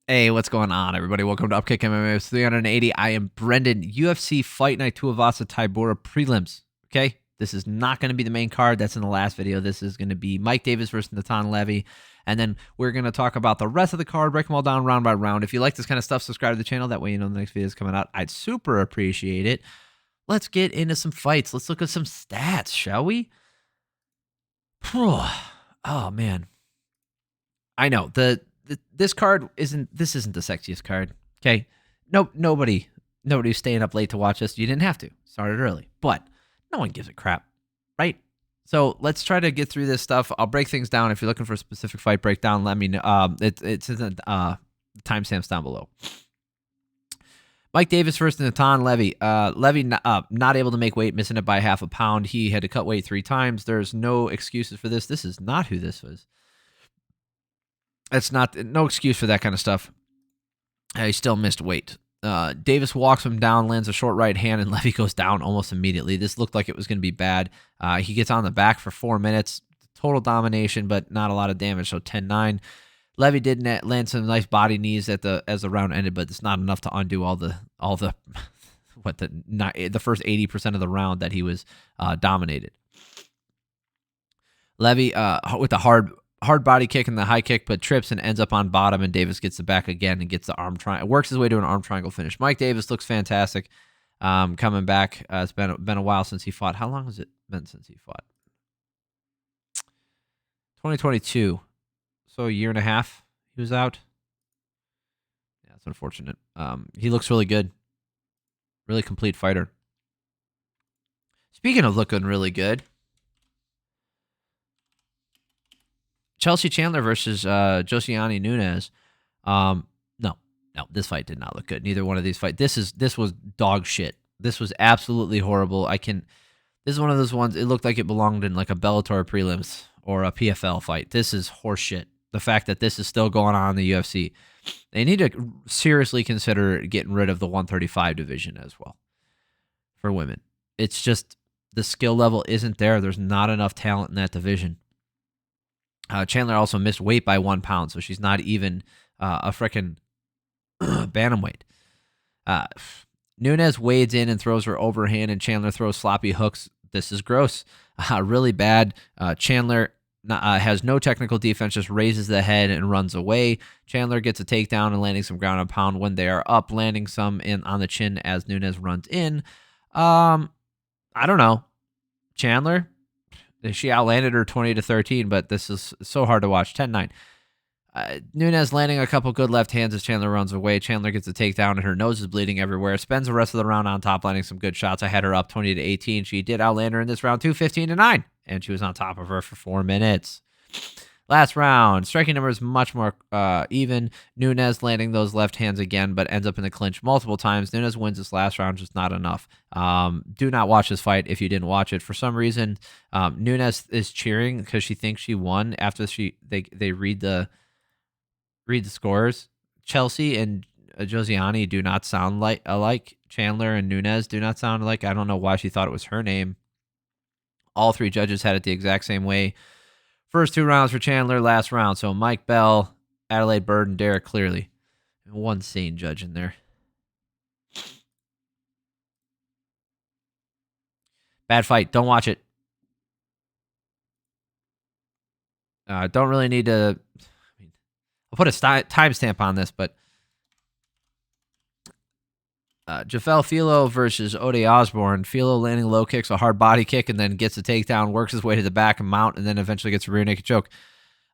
Hey, what's going on, everybody? Welcome to Upkick MMA 380. I am Brendan. UFC Fight Night Tuivasa Tybura prelims. Okay, this is not going to be the main card. That's in the last video. This is going to be Mike Davis versus Natan Levy, and then we're going to talk about the rest of the card, break them all down round by round. If you like this kind of stuff, subscribe to the channel. That way you know the next video is coming out. I'd super appreciate it. Let's get into some fights. Let's look at some stats, shall we? Oh man, I know this card isn't the sexiest card. Okay, nobody's staying up late to watch this. You didn't have to. Started early, but no one gives a crap, right? So let's try to get through this stuff. I'll break things down. If you're looking for a specific fight breakdown, let me know. It's in the timestamps down below. Mike Davis versus Natan Levy. Levy not able to make weight, missing it by half a pound. He had to cut weight 3 times. There's no excuses for this. This is not who this was. It's no excuse for that kind of stuff. He still missed weight. Davis walks him down, lands a short right hand, and Levy goes down almost immediately. This looked like it was going to be bad. He gets on the back for 4 minutes. Total domination, but not a lot of damage, so 10-9. Levy did land some nice body knees as the round ended, but it's not enough to undo all the the first 80% of the round that he was dominated. Levy with the hard body kick and the high kick, but trips and ends up on bottom, and Davis gets the back again and gets the arm triangle. Works his way to an arm triangle finish. Mike Davis looks fantastic coming back. It's been a while since he fought. How long has it been since he fought? 2022. So a year and a half he was out. Yeah, it's unfortunate. He looks really good. Really complete fighter. Speaking of looking really good, Chelsea Chandler versus Josiane Nunes. No, this fight did not look good. Neither one of these fights. This was dog shit. This was absolutely horrible. This is one of those ones. It looked like it belonged in like a Bellator prelims or a PFL fight. This is horseshit. The fact that this is still going on in the UFC, they need to seriously consider getting rid of the 135 division as well for women. It's just the skill level isn't there. There's not enough talent in that division. Chandler also missed weight by 1 pound, so she's not even a frickin' bantamweight. Nunes wades in and throws her overhand, and Chandler throws sloppy hooks. This is gross. Really bad. Chandler has no technical defense, just raises the head and runs away. Chandler gets a takedown and landing some ground and pound when they are up, landing some on the chin as Nunes runs in. I don't know. Chandler, she outlanded her 20-13, but this is so hard to watch. 10-9. Nunes landing a couple good left hands as Chandler runs away. Chandler gets a takedown and her nose is bleeding everywhere. Spends the rest of the round on top, landing some good shots. I had her up 20-18. She did outland her in this round too, 15-9. And she was on top of her for 4 minutes. Last round, striking number is much more even. Nunes landing those left hands again, but ends up in the clinch multiple times. Nunes wins this last round, just not enough. Do not watch this fight if you didn't watch it. For some reason, Nunes is cheering because she thinks she won after they read the scores. Chelsea and Josiane do not sound alike. Chandler and Nunes do not sound alike. I don't know why she thought it was her name. All 3 judges had it the exact same way. First 2 rounds for Chandler, last round. So Mike Bell, Adelaide Bird, and Derek Clearly. And 1 sane judge in there. Bad fight. Don't watch it. Don't really need to... I'll put a timestamp on this, but... Jafel Filho versus Osbourne. Filho landing low kicks, a hard body kick, and then gets a takedown, works his way to the back and mount, and then eventually gets a rear naked choke.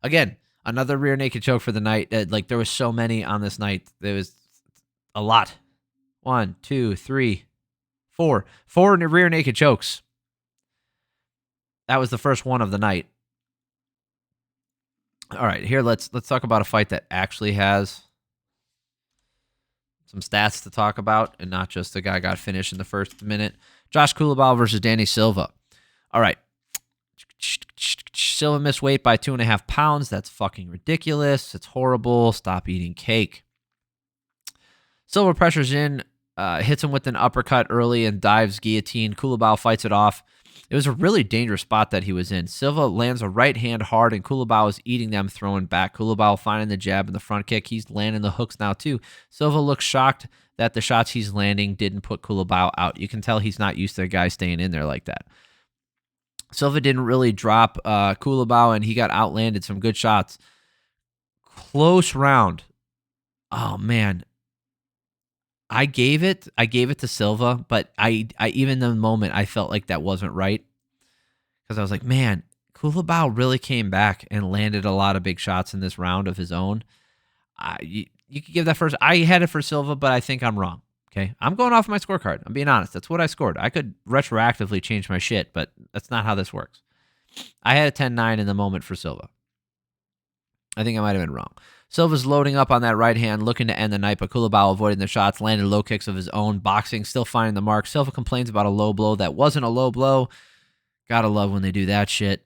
Again, another rear naked choke for the night. There was so many on this night. There was a lot. 1, 2, 3, 4. 4 rear naked chokes. That was the first one of the night. All right, here let's talk about a fight that actually has some stats to talk about, and not just the guy got finished in the first minute. Josh Culibao versus Danny Silva. All right. Silva missed weight by 2.5 pounds. That's fucking ridiculous. It's horrible. Stop eating cake. Silva pressures in, hits him with an uppercut early and dives guillotine. Culibao fights it off. It was a really dangerous spot that he was in. Silva lands a right hand hard, and Culibao is eating them, throwing back. Culibao finding the jab and the front kick. He's landing the hooks now, too. Silva looks shocked that the shots he's landing didn't put Culibao out. You can tell he's not used to a guy staying in there like that. Silva didn't really drop Culibao, and he got outlanded. Some good shots. Close round. Oh, man. I gave it to Silva, but I even in the moment I felt like that wasn't right, because I was like, man, Culibao really came back and landed a lot of big shots in this round of his own. You could give that first. I had it for Silva, but I think I'm wrong. Okay, I'm going off my scorecard. I'm being honest. That's what I scored. I could retroactively change my shit, but that's not how this works. I had a 10-9 in the moment for Silva. I think I might have been wrong. Silva's loading up on that right hand, looking to end the night, but Culibao avoiding the shots, landed low kicks of his own, boxing, still finding the mark. Silva complains about a low blow. That wasn't a low blow. Gotta love when they do that shit.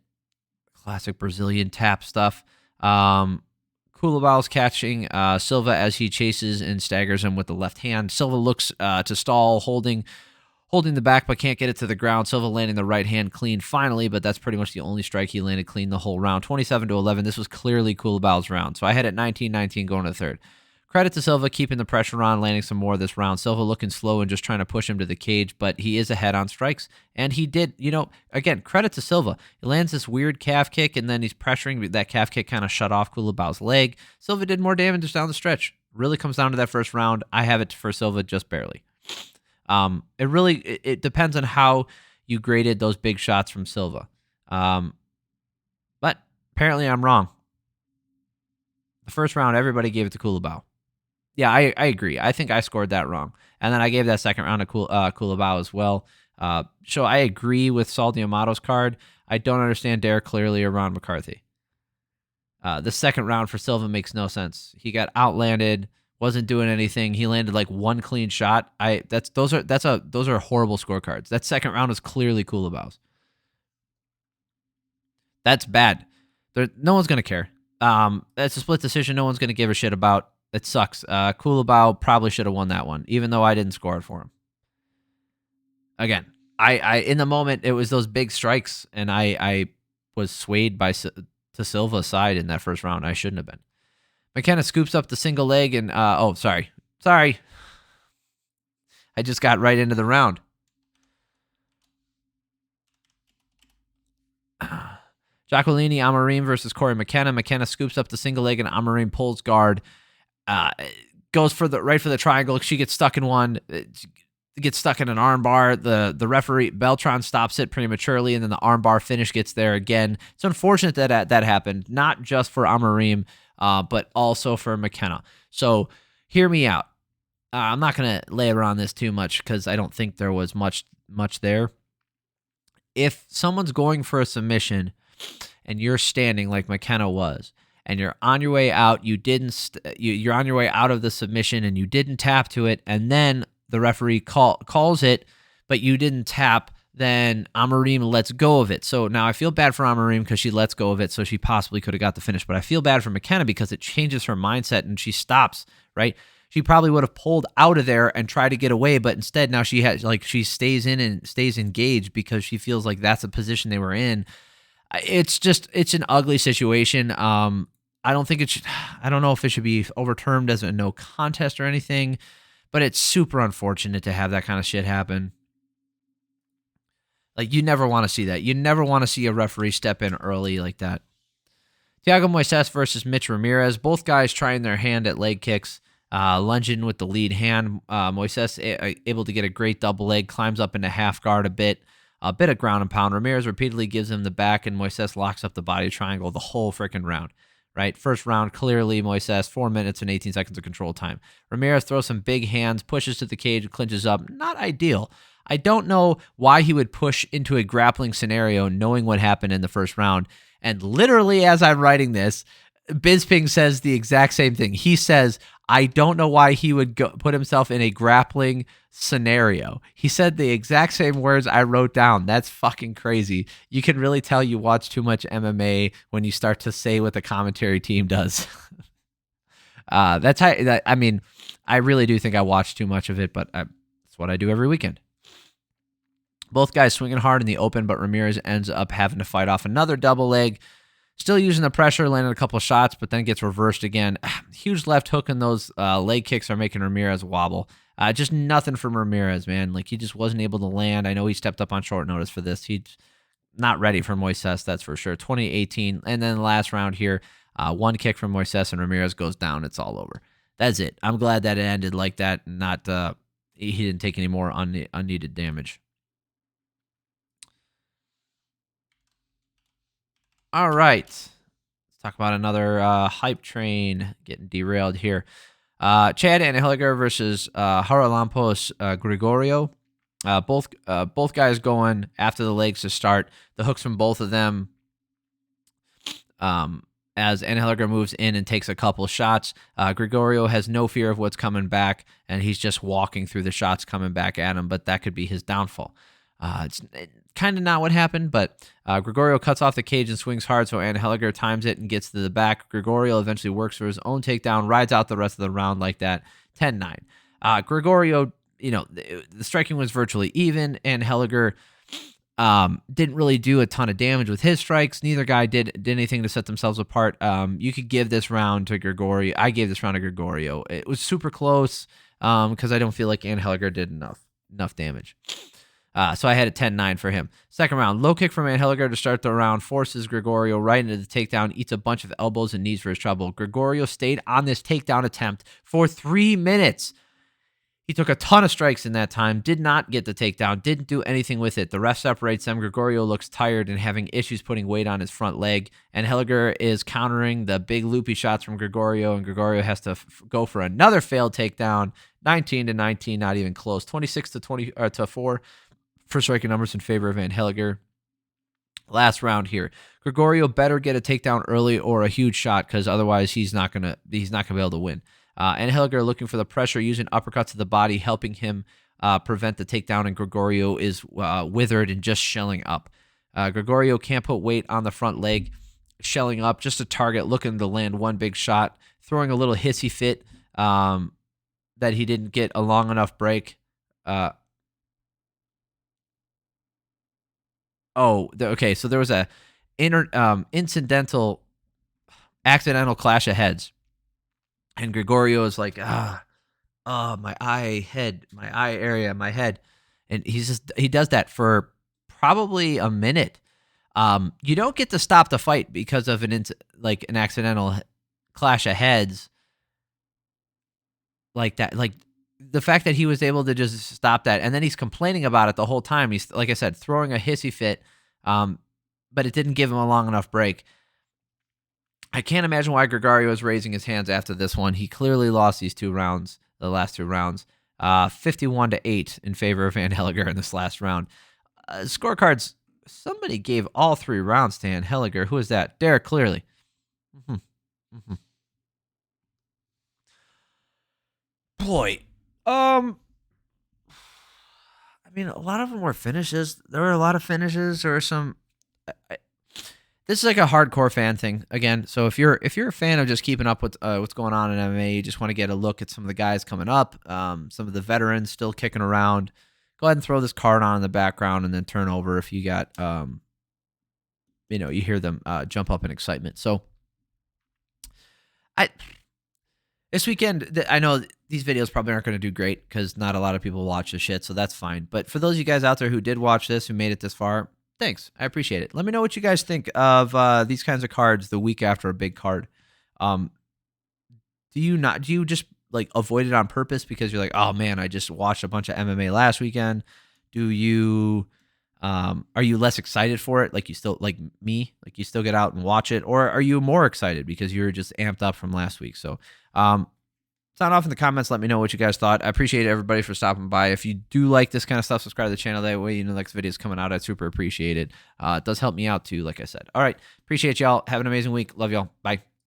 Classic Brazilian tap stuff. Culibao's catching Silva as he chases and staggers him with the left hand. Silva looks to stall, holding the back, but can't get it to the ground. Silva landing the right hand clean finally, but that's pretty much the only strike he landed clean the whole round. 27-11. This was clearly Culibao's round. So I had it 19-19 going to the third. Credit to Silva keeping the pressure on, landing some more this round. Silva looking slow and just trying to push him to the cage, but he is ahead on strikes. And he did, again, credit to Silva. He lands this weird calf kick, and then he's pressuring. That calf kick kind of shut off Culibao's leg. Silva did more damage down the stretch. Really comes down to that first round. I have it for Silva just barely. It depends on how you graded those big shots from Silva. But apparently I'm wrong. The first round, everybody gave it to Culibao. Yeah, I agree. I think I scored that wrong. And then I gave that second round to Culibao as well. So I agree with Saldi Amato's card. I don't understand Derek Clearly or Ron McCarthy. The second round for Silva makes no sense. He got outlanded. Wasn't doing anything. He landed like one clean shot. Those are horrible scorecards. That second round was clearly Culibao's. That's bad. No one's gonna care. That's a split decision. No one's gonna give a shit about. It sucks. Culibao probably should have won that one, even though I didn't score it for him. Again, I in the moment it was those big strikes, and I was swayed to Silva's side in that first round. I shouldn't have been. McKenna scoops up the single leg and, sorry. I just got right into the round. Jaqueline, Amorim versus Cory McKenna. McKenna scoops up the single leg and Amorim pulls guard. Goes for the triangle. She gets stuck in one. Gets stuck in an armbar. The referee, Beltran, stops it prematurely, and then the armbar finish gets there again. It's unfortunate that happened, not just for Amorim, but also for McKenna. So hear me out. I'm not going to labor on this too much because I don't think there was much there. If someone's going for a submission and you're standing like McKenna was, and you're on your way out, you're on your way out of the submission and you didn't tap to it, and then the referee calls it, but you didn't tap, then Amorim lets go of it. So now I feel bad for Amorim because she lets go of it, so she possibly could have got the finish. But I feel bad for McKenna because it changes her mindset and she stops, right? She probably would have pulled out of there and tried to get away, but instead now she stays in and stays engaged because she feels like that's a position they were in. It's an ugly situation. I don't know if it should be overturned as a no contest or anything, but it's super unfortunate to have that kind of shit happen. Like, you never want to see that. You never want to see a referee step in early like that. Thiago Moises versus Mitch Ramirez. Both guys trying their hand at leg kicks, lunging with the lead hand. Moises able to get a great double leg, climbs up into half guard a bit of ground and pound. Ramirez repeatedly gives him the back, and Moises locks up the body triangle the whole freaking round. Right? First round, clearly Moises, 4 minutes and 18 seconds of control time. Ramirez throws some big hands, pushes to the cage, clinches up. Not ideal. I don't know why he would push into a grappling scenario knowing what happened in the first round. And literally, as I'm writing this, Bisping says the exact same thing. He says, I don't know why he would put himself in a grappling scenario. He said the exact same words I wrote down. That's fucking crazy. You can really tell you watch too much MMA when you start to say what the commentary team does. I really do think I watch too much of it, but it's what I do every weekend. Both guys swinging hard in the open, but Ramirez ends up having to fight off another double leg. Still using the pressure, landed a couple of shots, but then gets reversed again. Huge left hook, and those leg kicks are making Ramirez wobble. Just nothing from Ramirez, man. Like, he just wasn't able to land. I know he stepped up on short notice for this. He's not ready for Moises, that's for sure. 2018, and then the last round here, one kick from Moises, and Ramirez goes down. It's all over. That's it. I'm glad that it ended like that, and not he didn't take any more unneeded damage. All right. Let's talk about another hype train getting derailed here. Chad Anheliger versus Charalampos Grigoriou. Both guys going after the legs to start. The hooks from both of them as Anheliger moves in and takes a couple shots. Grigoriou has no fear of what's coming back, and he's just walking through the shots coming back at him, but that could be his downfall. It's kind of not what happened, but Grigoriou cuts off the cage and swings hard, so Anheliger times it and gets to the back. Grigoriou eventually works for his own takedown, rides out the rest of the round like that, 10-9. Grigoriou, the striking was virtually even. Anheliger didn't really do a ton of damage with his strikes. Neither guy did anything to set themselves apart. You could give this round to Grigoriou. I gave this round to Grigoriou. It was super close because I don't feel like Anheliger did enough damage. So I had a 10-9 for him. Second round, low kick from Anheliger to start the round, forces Grigoriou right into the takedown, eats a bunch of elbows and knees for his trouble. Grigoriou stayed on this takedown attempt for 3 minutes. He took a ton of strikes in that time, did not get the takedown, didn't do anything with it. The ref separates them. Grigoriou looks tired and having issues putting weight on his front leg. Anheliger is countering the big loopy shots from Grigoriou, and Grigoriou has to go for another failed takedown. 19-19, not even close. 26-4. For striking numbers in favor of Anheliger. Last round here. Grigoriou better get a takedown early or a huge shot, because otherwise he's not gonna be able to win. Anheliger looking for the pressure, using uppercuts to the body, helping him prevent the takedown, and Grigoriou is withered and just shelling up. Grigoriou can't put weight on the front leg, shelling up, just a target, looking to land one big shot, throwing a little hissy fit that he didn't get a long enough break. Okay. So there was a accidental clash of heads, and Grigoriou is like, my eye area, my head, and he does that for probably a minute. You don't get to stop the fight because of an accidental clash of heads like that. Like, the fact that he was able to just stop that, and then he's complaining about it the whole time. He's, like I said, throwing a hissy fit, but it didn't give him a long enough break. I can't imagine why Grigoriou was raising his hands after this one. He clearly lost these the last two rounds. 51-8 in favor of Anheliger in this last round. Scorecards, somebody gave all 3 rounds to Anheliger. Who is that? Derek, clearly. Boy. I mean, a lot of them were finishes. There were a lot of finishes. There were some. This is like a hardcore fan thing again. So if you're a fan of just keeping up with what's going on in MMA, you just want to get a look at some of the guys coming up, some of the veterans still kicking around. Go ahead and throw this card on in the background, and then turn over if you got, you hear them jump up in excitement. So this weekend, I know these videos probably aren't going to do great because not a lot of people watch this shit, so that's fine. But for those of you guys out there who did watch this, who made it this far, thanks. I appreciate it. Let me know what you guys think of these kinds of cards the week after a big card. Do you just like avoid it on purpose because you're like, oh man, I just watched a bunch of MMA last weekend? Do you are you less excited for it? Like you still, like me, like you still get out and watch it? Or are you more excited because you're just amped up from last week? So sound off in the comments. Let me know what you guys thought. I appreciate everybody for stopping by. If you do like this kind of stuff, subscribe to the channel. That way, next video is coming out. I'd super appreciate it. It does help me out too, like I said. All right. Appreciate y'all. Have an amazing week. Love y'all. Bye.